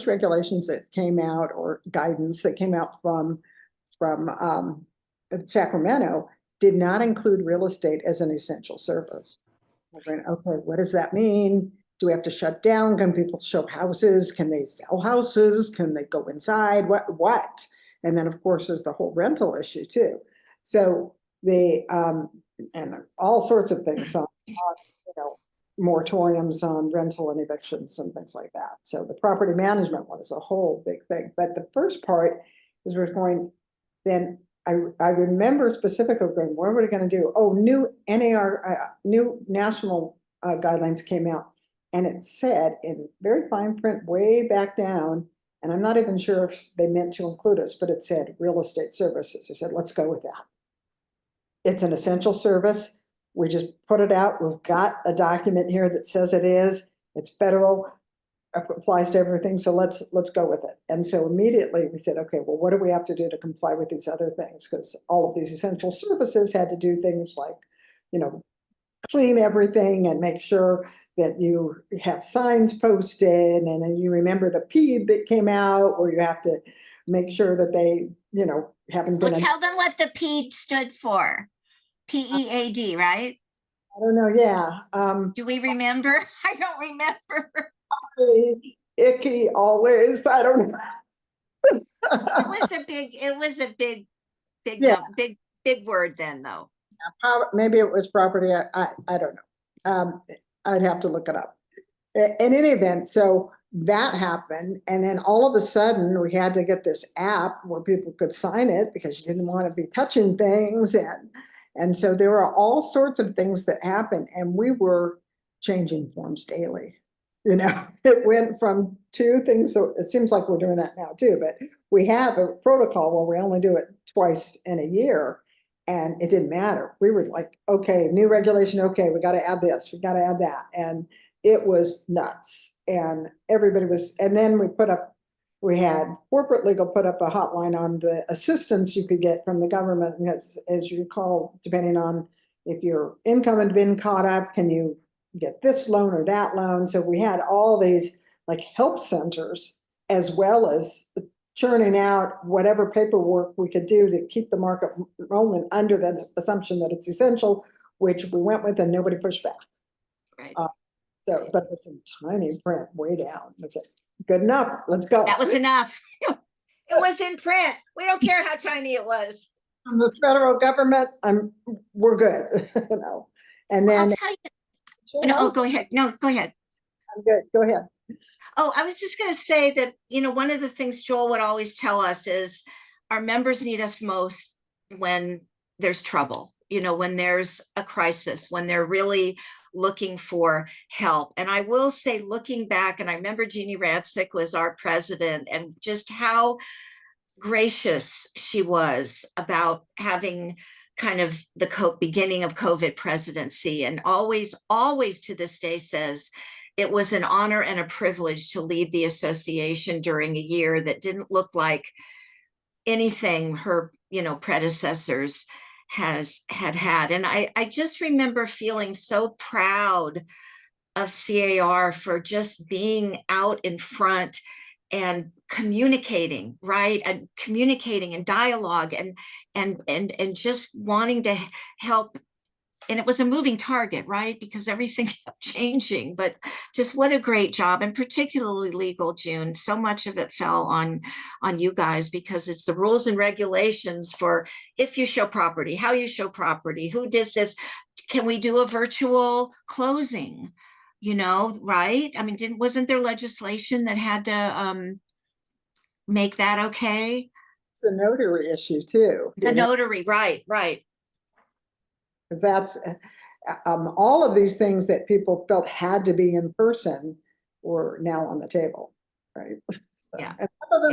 regulations that came out, or guidance that came out from Sacramento, did not include real estate as an essential service. We're going, okay, what does that mean? Do we have to shut down? Can people show houses? Can they sell houses? Can they go inside? What? And then of course there's the whole rental issue too. So and all sorts of things on moratoriums on rental and evictions and things like that. So the property management one is a whole big thing. But the first part is we're going, then I remember specifically going, what are we going to do? Oh, new new national guidelines came out. And it said in very fine print way back down, and I'm not even sure if they meant to include us, but it said real estate services. I said, let's go with that. It's an essential service. We just put it out. We've got a document here that says it is. It's federal, applies to everything. So let's go with it. And so immediately we said, okay, well, what do we have to do to comply with these other things? Because all of these essential services had to do things like, clean everything and make sure that you have signs posted. And then you remember the PED that came out, where you have to make sure that they, haven't been. Well, tell them what the PED stood for. PEAD, right? I don't know. Yeah. Do we remember? I don't remember. Icky always. I don't know. It was a big Big, Yeah. big word then though. Maybe it was property. I don't know. I'd have to look it up. In any event, so that happened. And then all of a sudden we had to get this app where people could sign it because you didn't want to be touching things. And so there were all sorts of things that happened, and we were changing forms daily. You know, it went from 2 things. So it seems like we're doing that now too, but we have a protocol where we only do it twice in a year. And it didn't matter. We were like, okay, new regulation. Okay, we got to add this. We got to add that. And it was nuts. And everybody was, and then we had corporate legal put up a hotline on the assistance you could get from the government. And as you recall, depending on if your income had been caught up, can you get this loan or that loan? So we had all these like help centers, as well as churning out whatever paperwork we could do to keep the market rolling under the assumption that it's essential, which we went with, and nobody pushed back. Right. So, but it's in tiny print way down. It's like, good enough. Let's go. That was enough. It was in print. We don't care how tiny it was. From the federal government, we're good. You know. And then I'll tell you. No, go ahead. No, go ahead. I'm good. Go ahead. Oh, I was just going to say that, one of the things Joel would always tell us is our members need us most when there's trouble, when there's a crisis, when they're really looking for help. And I will say, looking back, and I remember Jeannie Radsick was our president, and just how gracious she was about having kind of the beginning of COVID presidency, and always to this day says, it was an honor and a privilege to lead the association during a year that didn't look like anything her, predecessors had. And I just remember feeling so proud of CAR for just being out in front and communicating, right? And communicating and dialogue and just wanting to help. And it was a moving target, right? Because everything kept changing, but just what a great job. And particularly legal, June, so much of it fell on you guys, because it's the rules and regulations for if you show property, how you show property, who does this, can we do a virtual closing, right? I mean, wasn't there legislation that had to make that okay? It's a notary issue too. The notary, right. Because that's all of these things that people felt had to be in person were now on the table, right? Yeah. And some of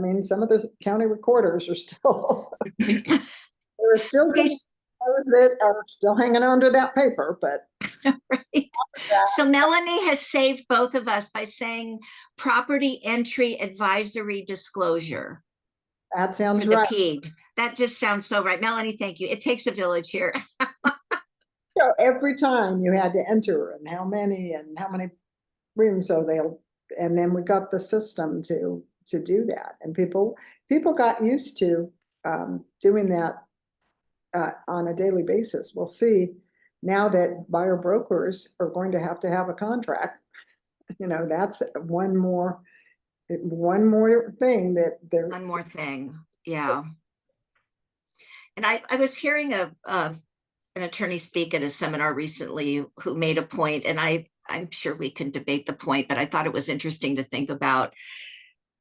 them, some of the county recorders are still, there are still those that are still hanging on to that paper, but. Right. So Melanie has saved both of us by saying property entry advisory disclosure. That sounds right. PED. That just sounds so right. Melanie, thank you. It takes a village here. So every time you had to enter and how many rooms, and then we got the system to do that. And people got used to doing that on a daily basis. We'll see now that buyer brokers are going to have a contract. That's one more thing that they're. One more thing. Yeah. And I was hearing an attorney speak at a seminar recently who made a point, and I'm sure we can debate the point, but I thought it was interesting to think about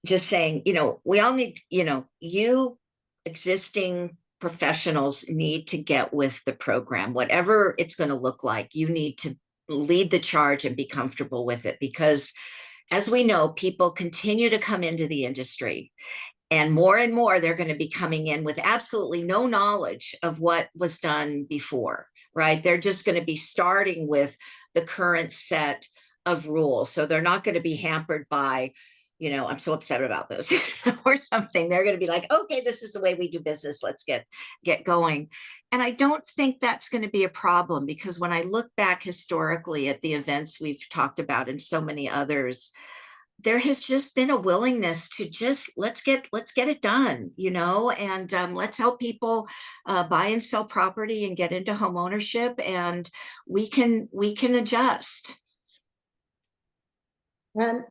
just saying, we all need, you existing professionals need to get with the program, whatever it's going to look like. You need to lead the charge and be comfortable with it, because as we know, people continue to come into the industry, and more they're going to be coming in with absolutely no knowledge of what was done before, right? They're just going to be starting with the current set of rules. So they're not going to be hampered by, I'm so upset about this or something. They're going to be like, okay, this is the way we do business. Let's get going. And I don't think that's going to be a problem, because when I look back historically at the events we've talked about and so many others, there has just been a willingness to just let's get it done, and let's help people buy and sell property and get into home ownership, and we can adjust. And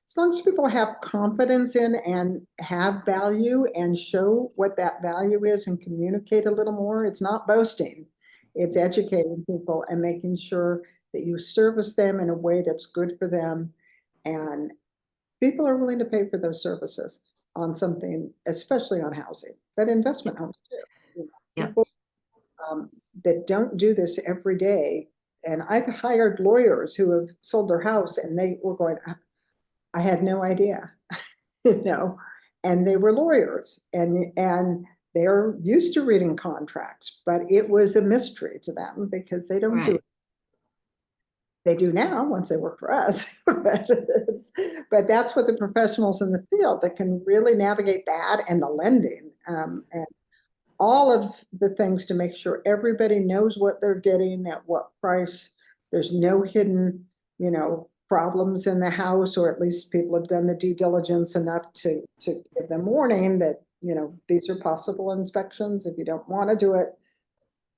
as long as people have confidence in and have value and show what that value is and communicate a little more, it's not boasting. It's educating people and making sure that you service them in a way that's good for them. And people are willing to pay for those services on something, especially on housing, but investment homes too. You know, Yeah. people that don't do this every day. And I've hired lawyers who have sold their house and they were going, I had no idea, you know, and they were lawyers and they're used to reading contracts, but it was a mystery to them because they don't do it. They do now once they work for us, but that's what the professionals in the field that can really navigate that and the lending and all of the things to make sure everybody knows what they're getting at what price. There's no hidden, you know, problems in the house, or at least people have done the due diligence enough to give them warning that, you know, these are possible inspections. If you don't want to do it,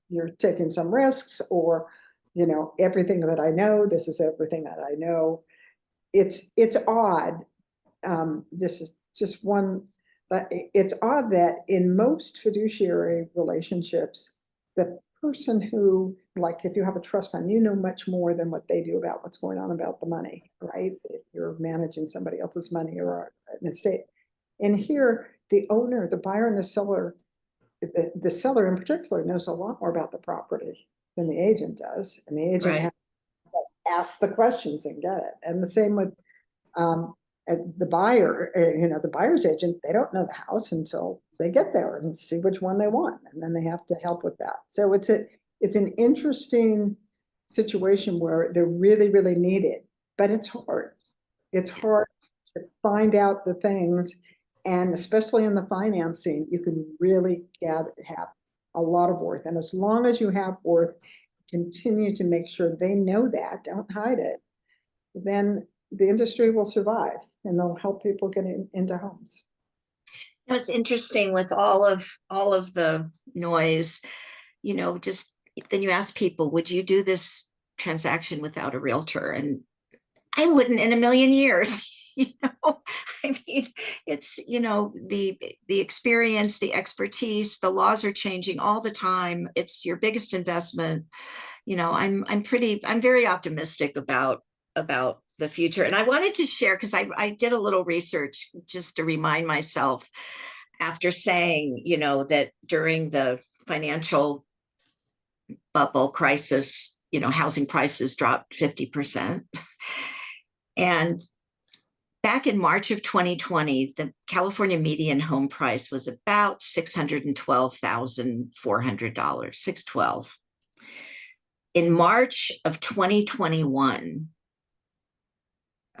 you're taking some risks, or, you know, everything that I know, this is everything that I know. It's odd. This is just one, but it's odd that in most fiduciary relationships, the person who, like if you have a trust fund, you know much more than what they do about what's going on about the money, right? If you're managing somebody else's money or an estate. And here, the owner, the buyer and the seller, the seller in particular knows a lot more about the property than the agent does. And the agent has to ask the questions and get it. And the same with the buyer, you know, the buyer's agent, they don't know the house until they get there and see which one they want. And then they have to help with that. So it's an interesting situation where they're really, really needed, but it's hard. It's hard to find out the things. And especially in the financing, you can really have a lot of worth. And as long as you have worth, continue to make sure they know that, don't hide it, then the industry will survive and they'll help people get into homes. You know, it's interesting with all of the noise, you know, just then you ask people, would you do this transaction without a realtor? And I wouldn't in a million years. You know, I mean, it's, you know, the experience, the expertise, the laws are changing all the time. It's your biggest investment. You know, I'm very optimistic about the future. And I wanted to share, because I did a little research just to remind myself after saying, you know, that during the financial bubble crisis, you know, housing prices dropped 50%. And back in March of 2020, the California median home price was about $612,400, $612. In March of 2021,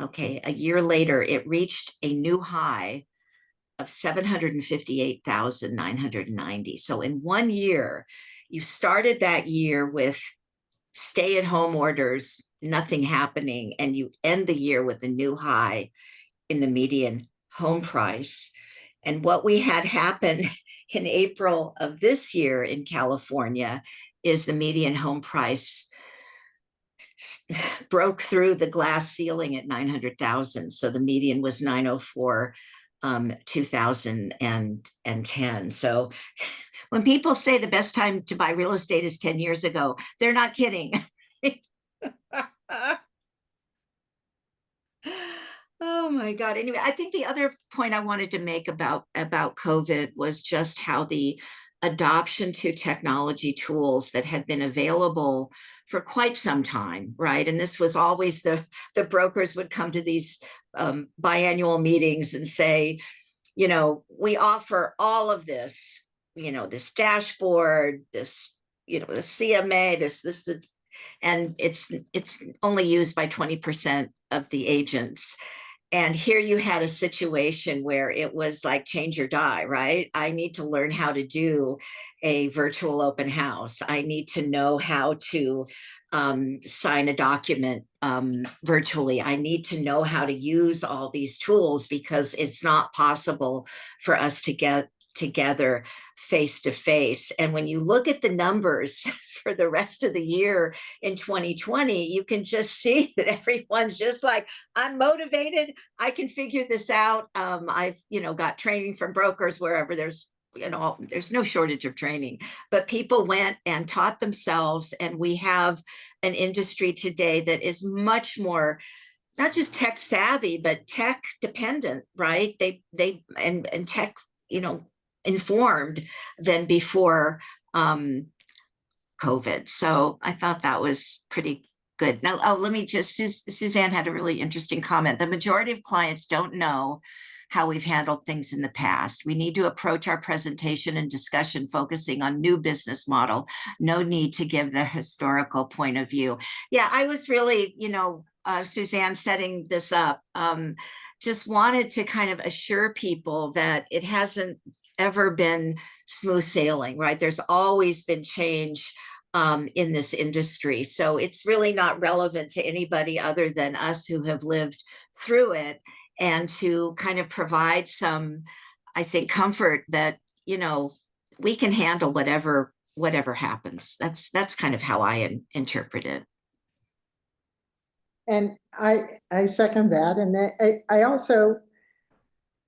okay, a year later, it reached a new high of 758,990. So in 1 year, you started that year with stay-at-home orders, nothing happening, and you end the year with a new high in the median home price. And what we had happen in April of this year in California is the median home price broke through the glass ceiling at 900,000. So the median was 904, 2010. So when people say the best time to buy real estate is 10 years ago, they're not kidding. Oh my God. Anyway, I think the other point I wanted to make about COVID was just how the adoption to technology tools that had been available for quite some time, right? And this was always the brokers would come to these biannual meetings and say, you know, we offer all of this, you know, this dashboard, this, you know, the CMA, this, and it's only used by 20% of the agents. And here you had a situation where it was like change or die, right? I need to learn how to do a virtual open house. I need to know how to sign a document virtually. I need to know how to use all these tools because it's not possible for us to get together face to face. And when you look at the numbers for the rest of the year in 2020, you can just see that everyone's just like, I'm motivated. I can figure this out. I've, got training from brokers wherever there's no shortage of training, but people went and taught themselves. And we have an industry today that is much more not just tech savvy, but tech dependent, right? And tech, informed than before COVID. So I thought that was pretty good. Now, let me just, Suzanne had a really interesting comment. The majority of clients don't know how we've handled things in the past. We need to approach our presentation and discussion focusing on new business model. No need to give the historical point of view. Yeah, I was really, Suzanne setting this up, just wanted to kind of assure people that it hasn't ever been smooth sailing, right? There's always been change in this industry. So it's really not relevant to anybody other than us who have lived through it, and to kind of provide some, I think, comfort that, we can handle whatever happens. That's kind of how I interpret it. And I second that. And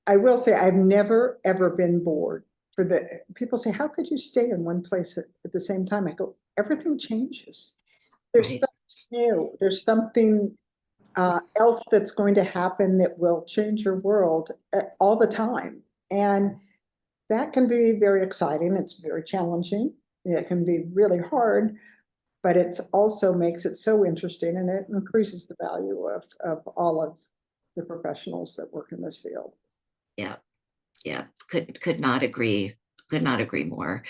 I will say I've never, ever been bored. People say, how could you stay in one place at the same time? I go, everything changes. There's Right. something new. There's something else that's going to happen that will change your world all the time. And that can be very exciting. It's very challenging. It can be really hard, but it also makes it so interesting, and it increases the value of all of the professionals that work in this field. Yeah. Yeah. Could not agree. Could not agree more.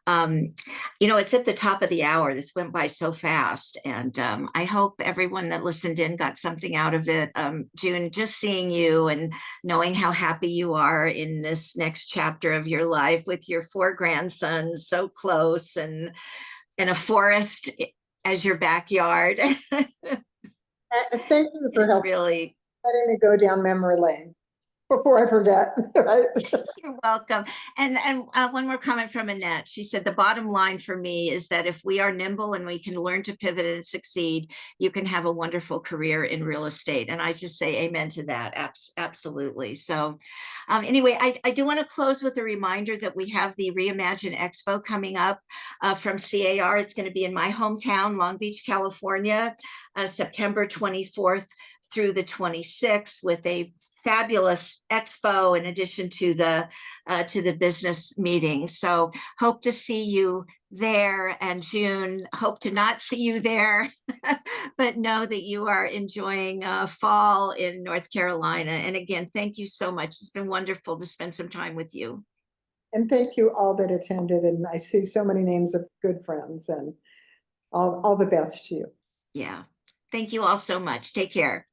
It's at the top of the hour. This went by so fast. And I hope everyone that listened in got something out of it. June, just seeing you and knowing how happy you are in this next chapter of your life with your 4 grandsons so close, and a forest as your backyard. Thank you for helping Really, letting me go down memory lane before I forget. Right? you're welcome. And one more comment from Annette. She said, the bottom line for me is that if we are nimble and we can learn to pivot and succeed, you can have a wonderful career in real estate. And I just say amen to that. Absolutely. So anyway, I do want to close with a reminder that we have the Reimagine Expo coming up from CAR. It's going to be in my hometown, Long Beach, California, September 24th through the 26th, with a fabulous expo in addition to the business meeting. So hope to see you there. And June, hope to not see you there, but know that you are enjoying fall in North Carolina. And again, thank you so much. It's been wonderful to spend some time with you. And thank you all that attended. And I see so many names of good friends, and all the best to you. Yeah. Thank you all so much. Take care.